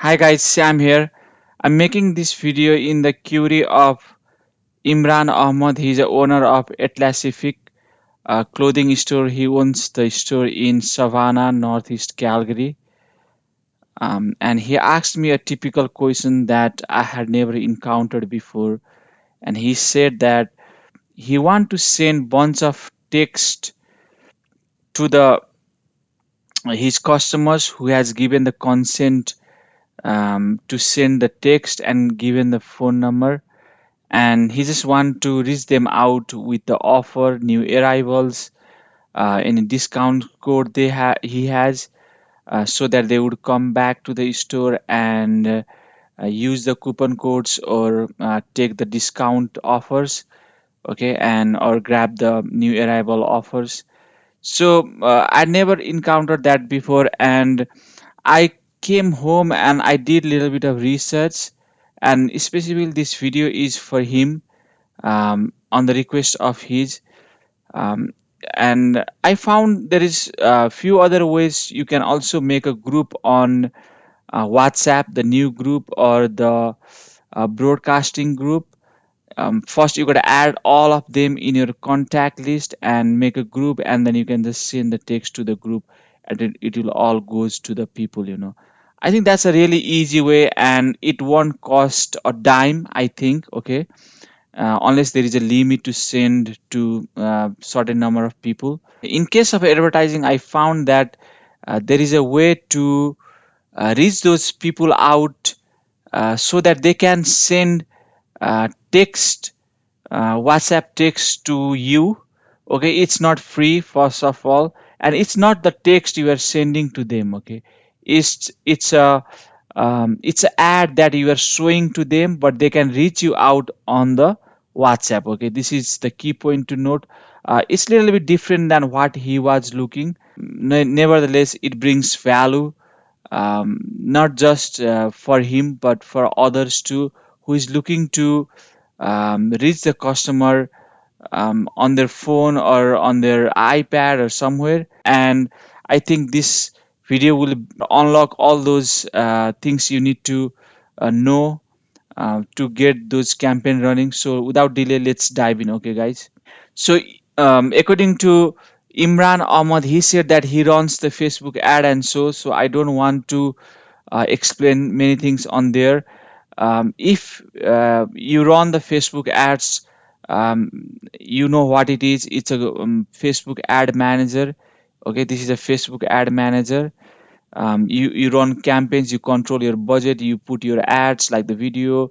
Hi guys, Sam here. I'm making this video in the query of Imran Ahmad. He's the owner of Atlasific clothing store. He owns the store in Savannah, Northeast Calgary. And he asked me a typical question that I had never encountered before. And he said that he want to send bunch of text to the his customers who has given the consent to send the text and given the phone number, and he just want to reach them out with the offer, new arrivals, any discount code he has, so that they would come back to the store and use the coupon codes or take the discount offers, okay, and or grab the new arrival offers. So I never encountered that before, and I came home and I did a little bit of research, and especially this video is for him, on the request of his. Um, and I found there is a few other ways you can also make a group on WhatsApp, the new group or the broadcasting group. First, you got to add all of them in your contact list and make a group, and then you can just send the text to the group, and it will all goes to the people. I think that's a really easy way, and it won't cost a dime, I think. Okay, unless there is a limit to send to certain number of people. In case of advertising, I found that there is a way to reach those people out, so that they can send text, WhatsApp text to you. Okay, it's not free first of all, and it's not the text you are sending to them. Okay, it's a ad that you are showing to them, but they can reach you out on the WhatsApp. Okay, this is the key point to note. It's a little bit different than what he was looking. Nevertheless, it brings value, not just for him but for others too, who is looking to reach the customer on their phone or on their iPad or somewhere. And I think this video will unlock all those things you need to know to get those campaign running. So without delay, let's dive in. Okay, guys. So according to Imran Ahmad, he said that he runs the Facebook ad and so I don't want to explain many things on there. If you run the Facebook ads, you know what it is. It's a Facebook ad manager. Okay, this is a Facebook ad manager. You run campaigns, you control your budget, you put your ads like the video,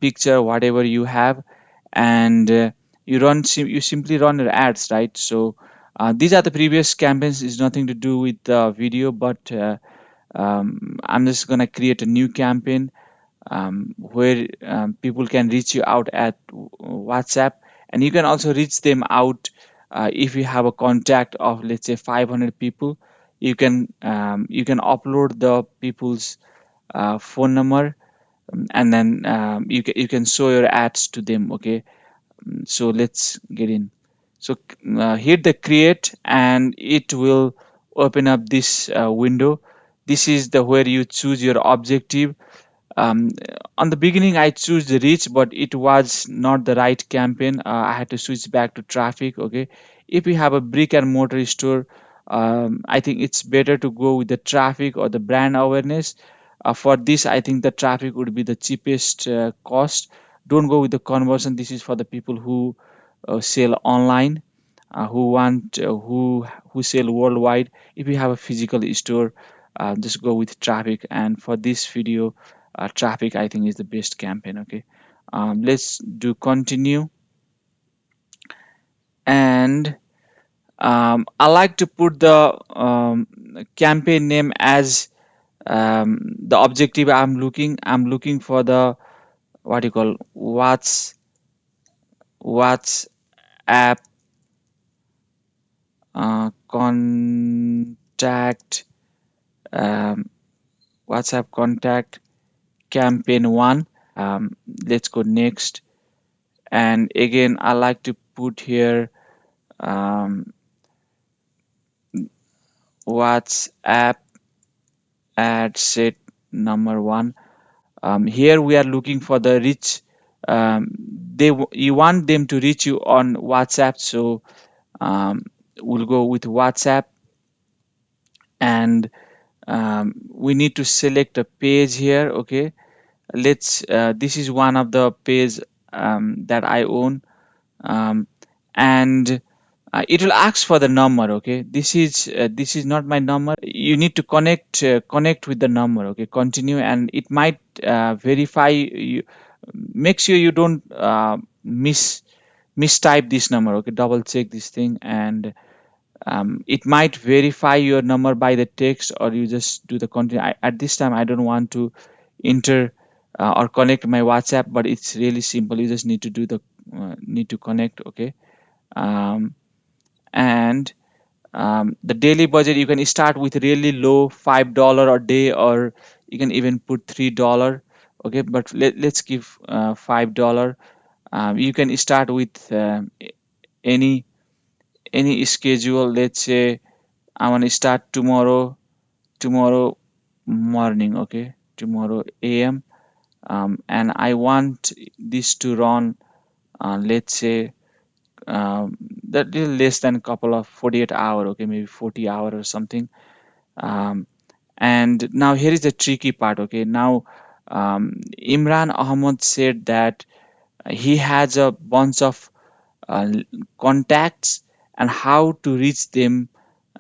picture, whatever you have, and you simply run your ads, right? So these are the previous campaigns. It's nothing to do with the video, but I'm just gonna create a new campaign where people can reach you out at WhatsApp, and you can also reach them out if you have a contact of, let's say, 500 people. You can upload the people's phone number, and then you can show your ads to them. Okay, so let's get in. So hit the create, and it will open up this window. This is the where you choose your objective. um, on the beginning I choose the reach, but it was not the right campaign. I had to switch back to traffic. Okay, if you have a brick and mortar store, I think it's better to go with the traffic or the brand awareness. For this, I think the traffic would be the cheapest cost. Don't go with the conversion. This is for the people who sell online, who sell worldwide. If you have a physical store, just go with traffic. And for this video, traffic I think is the best campaign. Okay, let's do continue. And I like to put the campaign name as the objective I'm looking for the what you call WhatsApp contact, um, WhatsApp contact campaign one. Let's go next. And again, I like to put here um, WhatsApp ad set number one. Here we are looking for the reach. You want them to reach you on WhatsApp, so um, we'll go with WhatsApp. And we need to select a page here. Okay, let's this is one of the page that I own. And it will ask for the number. Okay, this is not my number. You need to connect with the number. Okay, continue, and it might verify you. Make sure you don't mistype this number. Okay, double check this thing. And it might verify your number by the text, or you just do the content. At this time I don't want to enter or connect my WhatsApp, but it's really simple. You just need to do the need to connect. Okay. um, and the daily budget, you can start with really low $5 a day, or you can even put $3. Okay, but let's give $5. You can start with any any schedule. Let's say I want to start tomorrow morning. Okay, tomorrow AM. And I want this to run let's say that is less than a couple of 48 hour. Okay, maybe 40 hour or something. Um, and now here is the tricky part. Okay, now Imran Ahmad said that he has a bunch of uh, contacts, and how to reach them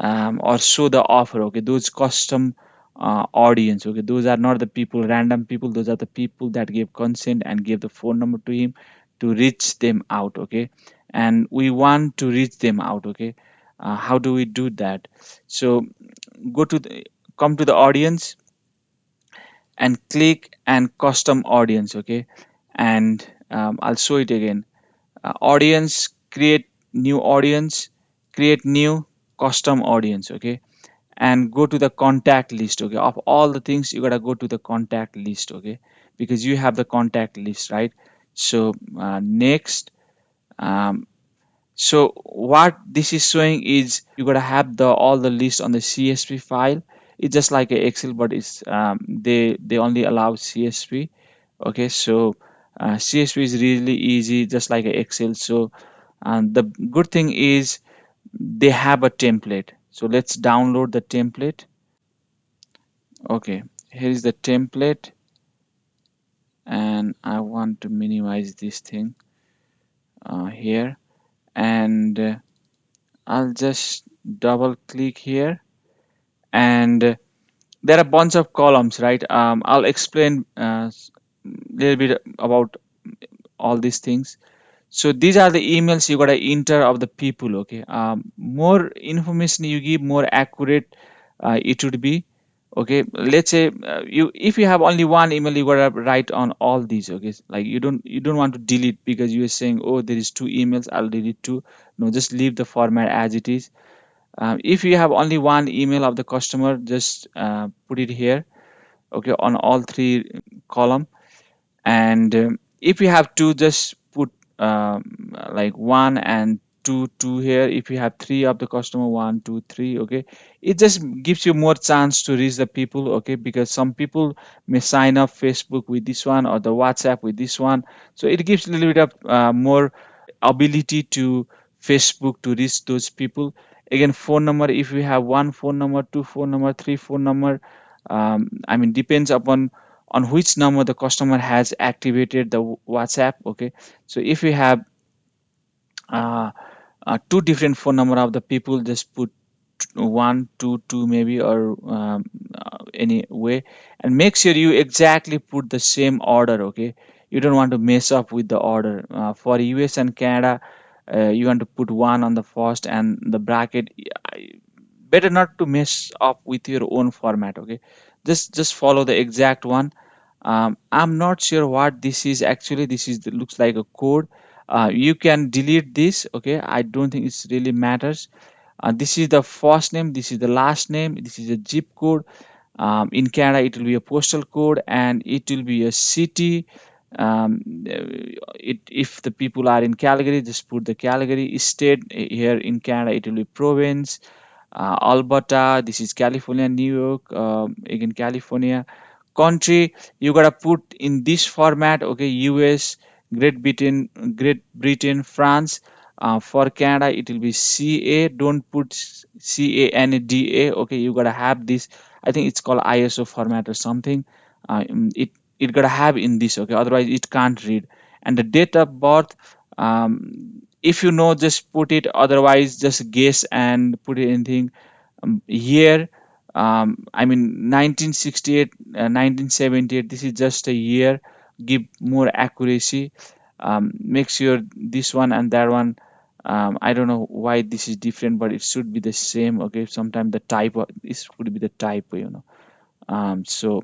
or show the offer. Okay, those custom audience. Okay, those are not the people, random people. Those are the people that gave consent and gave the phone number to him to reach them out. Okay, and we want to reach them out. Okay, how do we do that? So go to the come to the audience and click and custom audience. Okay, and I'll show it again. Audience, create new audience, create new custom audience. Okay, and go to the contact list. Okay, of all the things, you gotta go to the contact list. Okay, because you have the contact list, right? So next. Um, so what this is showing is you gotta have the all the list on the CSV file. It's just like a Excel, but it's they only allow CSV. Okay, so CSV is really easy, just like a Excel. So the good thing is they have a template. So let's download the template. Okay, here is the template, and I want to minimize this thing here. And I'll just double click here. And there are bunch of columns, right? I'll explain little bit about all these things. So these are the emails you gotta enter of the people. Okay, more information you give, more accurate it would be. Okay, let's say you if you have only one email, you gotta write on all these. Okay, like you don't want to delete because you are saying, oh, there is two emails, I'll delete two. No, just leave the format as it is. If you have only one email of the customer, just put it here. Okay, on all three column. And if you have two, just put like one and two here. If you have three of the customer, one two three. Okay, it just gives you more chance to reach the people. Okay, because some people may sign up Facebook with this one or the WhatsApp with this one. So it gives a little bit of more ability to Facebook to reach those people. Again, phone number, if you have one phone number, two phone number, three phone number, I mean depends upon on which number the customer has activated the WhatsApp. Okay, so if you have uh, two different phone number of the people, just put one two maybe, or any way, and make sure you exactly put the same order. Okay, you don't want to mess up with the order. For US and Canada, you want to put one on the first and the bracket. Better not to mess up with your own format. Okay, just follow the exact one. I'm not sure what this is actually. This is looks like a code. You can delete this. Okay, I don't think it's really matters. This is the first name, this is the last name, this is a zip code. In Canada, it will be a postal code, and it will be a city. If the people are in Calgary, just put the Calgary state. Here in Canada, it will be province. Alberta, this is California. New York, again California. country, you gotta put in this format, okay. US, Great Britain, France. For Canada it will be CA. Don't put CANDA, okay. You gotta have this. I think it's called ISO format or something. It gotta have in this, okay, otherwise it can't read. And the date of birth, if you know, just put it, otherwise just guess and put it anything. Year, I mean 1968, 1978, this is just a year. Give more accuracy. Make sure this one and that one, I don't know why this is different, but it should be the same, okay. Sometimes the typo, this could be the typo, so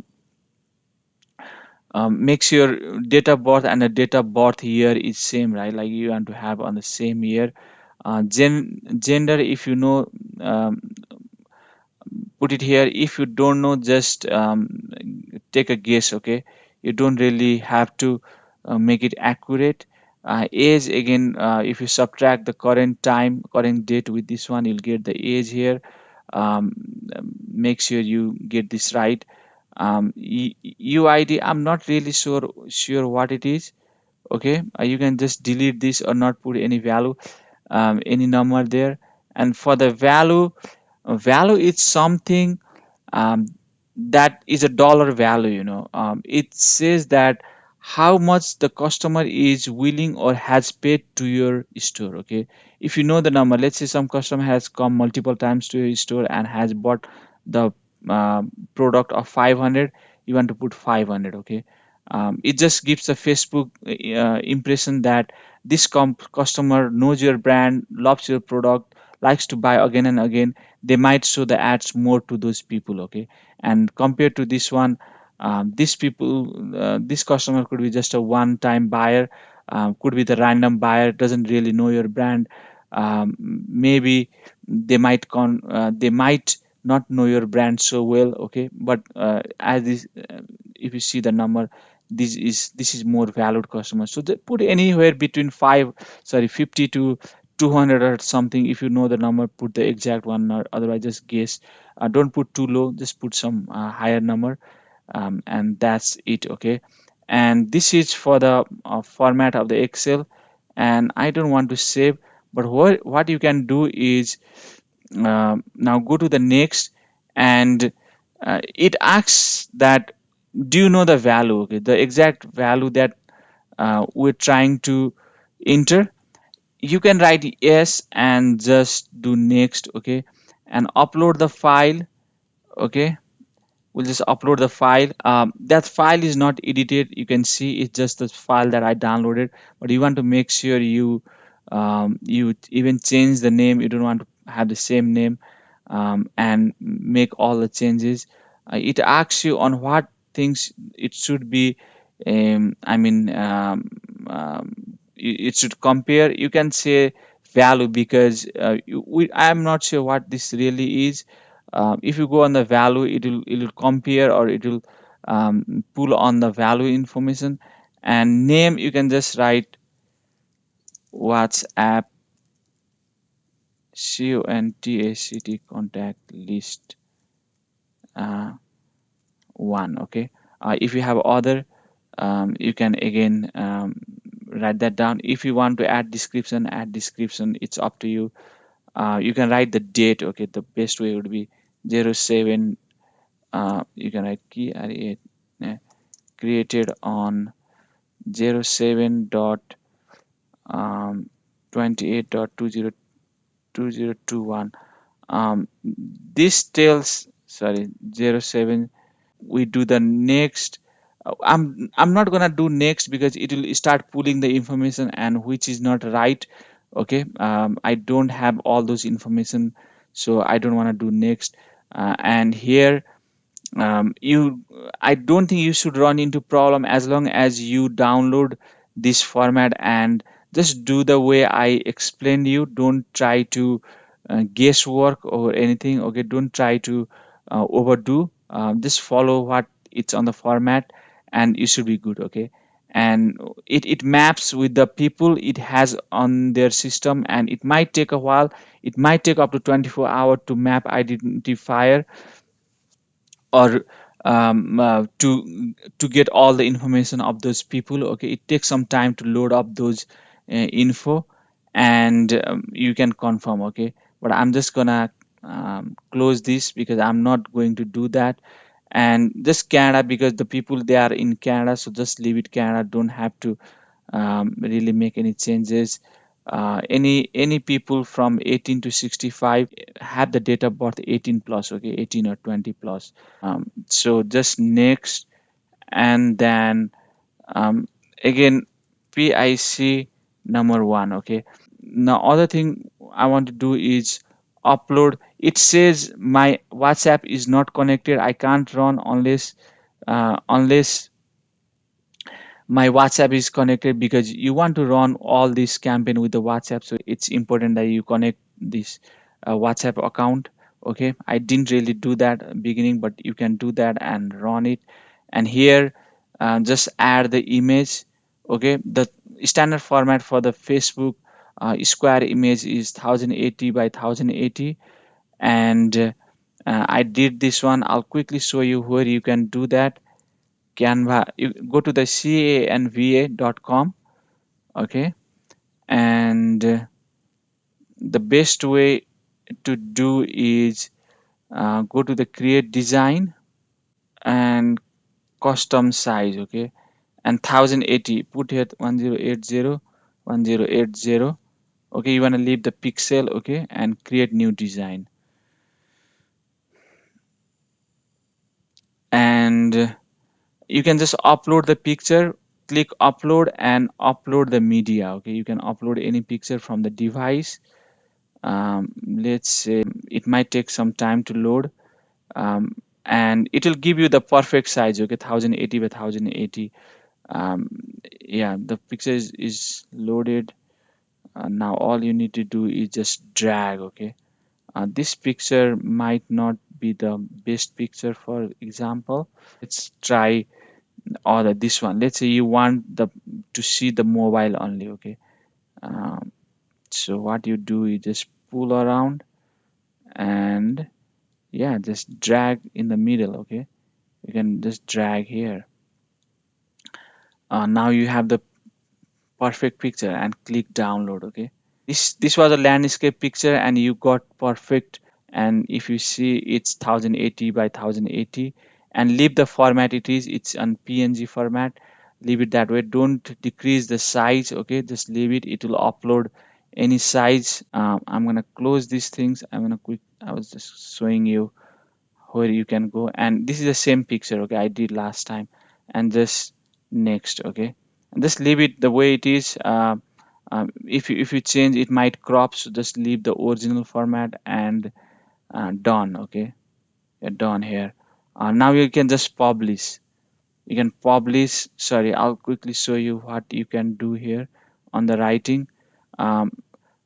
make sure date of birth and the date of birth year is same, right? Like you want to have on the same year. Gender, if you know, um, put it here. If you don't know, just take a guess, okay. You don't really have to make it accurate. Age, again, if you subtract the current time, current date with this one, you'll get the age here. um, Make sure you get this right. UID, I'm not really sure what it is, okay. You can just delete this or not put any value, any number there. And for the value, value is something, um, that is a dollar value, it says that how much the customer is willing or has paid to your store, okay. If you know the number, let's say some customer has come multiple times to your store and has bought the uh, product of 500, you want to put 500, okay. It just gives a Facebook impression that this customer knows your brand, loves your product, likes to buy again and again. They might show the ads more to those people, okay. And compared to this one, this customer could be just a one time buyer, could be the random buyer, doesn't really know your brand. Maybe they might not know your brand so well, okay. But as this if you see the number, this is more valued customer, so they put anywhere between 50 to 200 or something. If you know the number, put the exact one, or otherwise just guess. Don't put too low, just put some higher number. And that's it, okay. And this is for the format of the Excel. And I don't want to save, but what you can do is, now go to the next. And it asks that, do you know the value, okay, the exact value that we're trying to enter. You can write yes and just do next, okay. And upload the file, okay. We'll just upload the file. That file is not edited, you can see it's just the file that I downloaded. But you want to make sure you even change the name. You don't want to have the same name, and make all the changes. It asks you on what things it should be. I mean, it should compare. You can say value, because I'm not sure what this really is. If you go on the value, it will compare, or it will pull on the value information. And name, you can just write WhatsApp, contact list uh, one, okay. If you have other, you can again write that down. If you want to add description, it's up to you. You can write the date, okay. The best way would be 07. You can write create, created on 07 dot 28 dot 2021. This tells, sorry, 07. We do the next. I'm not gonna do next because it will start pulling the information, and which is not right, okay. I don't have all those information, so I don't want to do next. And here, you I don't think you should run into problem as long as you download this format and just do the way I explained you. Don't try to guesswork or anything, okay. Don't try to overdo. Just follow what it's on the format, and you should be good, okay. And it maps with the people it has on their system, and it might take a while. It might take up to 24 hours to map identifier, or to get all the information of those people. Okay, it takes some time to load up those info, and you can confirm. Okay, but I'm just gonna close this because I'm not going to do that. And just Canada, because the people they are in Canada, so just leave it Canada. Don't have to really make any changes. Any people from 18 to 65 have the date of birth 18 plus. Okay, 18 or 20 plus. So just next, and then um, again PIC number one. Okay, now other thing I want to do is upload. It says my WhatsApp is not connected. I can't run unless my WhatsApp is connected, because you want to run all this campaign with the WhatsApp. So it's important that you connect this WhatsApp account. Okay, I didn't really do that at beginning, but you can do that and run it. And here, just add the image. Okay, the standard format for the Facebook square image is 1080 by 1080, and I did this one. I'll quickly show you where you can do that. Canva, you go to the canva.com. Okay, and the best way to do is go to the create design and custom size. Okay, and 1080, put here 1080, 1080. Okay, you want to leave the pixel. Okay, and create new design, and you can just upload the picture. Click upload and upload the media. Okay, you can upload any picture from the device. Let's say it might take some time to load, and it will give you the perfect size. Okay, 1080 by 1080. um, yeah, the picture is loaded. Now all you need to do is just drag. Okay, this picture might not be the best picture. For example, let's try or this one. Let's say you want the to see the mobile only. Okay, um, so what you do is just pull around, and yeah, just drag in the middle. Okay, you can just drag here. Now you have the perfect picture, and click download. Okay, this was a landscape picture and you got perfect. And if you see, it's 1080 by 1080, and leave the format. It's on PNG format. Leave it that way. Don't decrease the size. Okay, just leave it. It will upload any size. I'm gonna close these things. I was just showing you where you can go, and this is the same picture. Okay, I did last time. And just next. Okay, and just leave it the way it is. If you change, it might crop, so just leave the original format, and done. Okay, you're done here. Now you can just publish. You can publish. Sorry, I'll quickly show you what you can do here on the writing. um,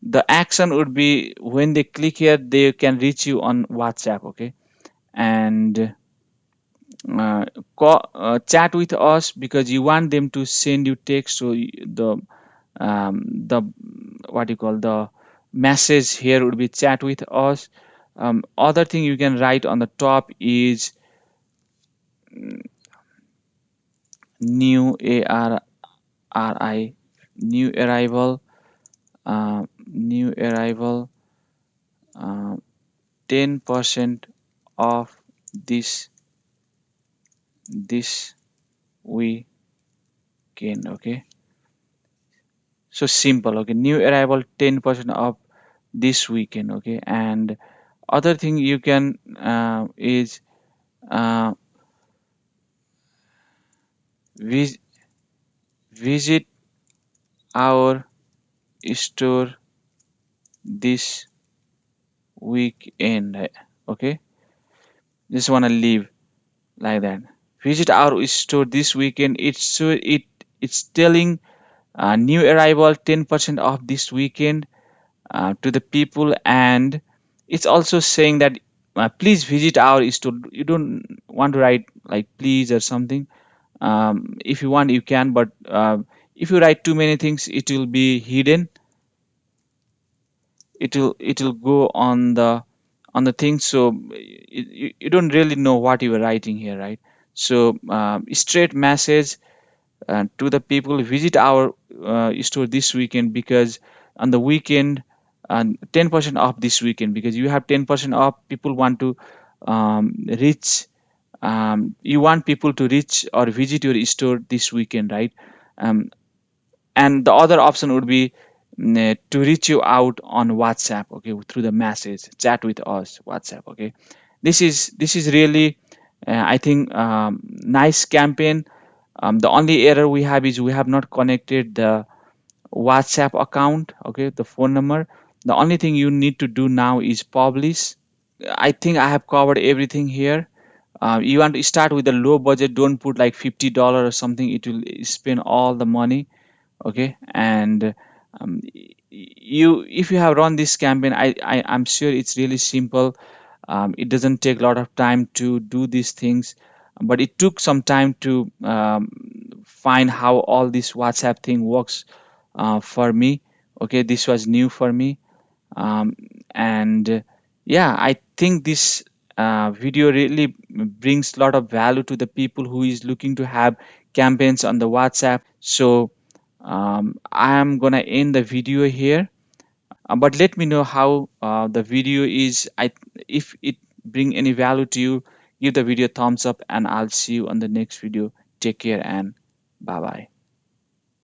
the action would be when they click here, they can reach you on WhatsApp. Okay, and uh, chat with us, because you want them to send you text. So the what you call the message here would be chat with us. Other thing you can write on the top is new ARRI, new arrival, new arrival, uh, 10% of this weekend. Okay, so simple. Okay, new arrival, 10% off this weekend. Okay, and other thing you can is uh, vis- visit our store this weekend. Okay, just want to leave like that. Visit our store this weekend. It's telling new arrival 10% off this weekend to the people, and it's also saying that please visit our store. You don't want to write like please or something. If you want, you can, but if you write too many things, it will be hidden. It will go on the thing. So you don't really know what you are writing here, right? So straight message to the people, visit our store this weekend, because on the weekend, 10% off this weekend, because you have 10% off. People want to reach, you want people to reach or visit your store this weekend, right? um, and the other option would be to reach you out on WhatsApp, okay, through the message, chat with us WhatsApp, okay. This is really, I think, nice campaign. The only error we have is we have not connected the WhatsApp account, okay, the phone number. The only thing you need to do now is publish. I think I have covered everything here. You want to start with a low budget. Don't put like $50 or something. It will spend all the money, okay. And you, if you have run this campaign, I'm sure it's really simple. It doesn't take a lot of time to do these things, but it took some time to find how all this WhatsApp thing works for me. Okay, this was new for me. um, and Yeah, I think this video really brings a lot of value to the people who is looking to have campaigns on the WhatsApp. So I am gonna end the video here, but let me know how the video is. If it bring any value to you, give the video thumbs up, and I'll see you on the next video. Take care and bye bye.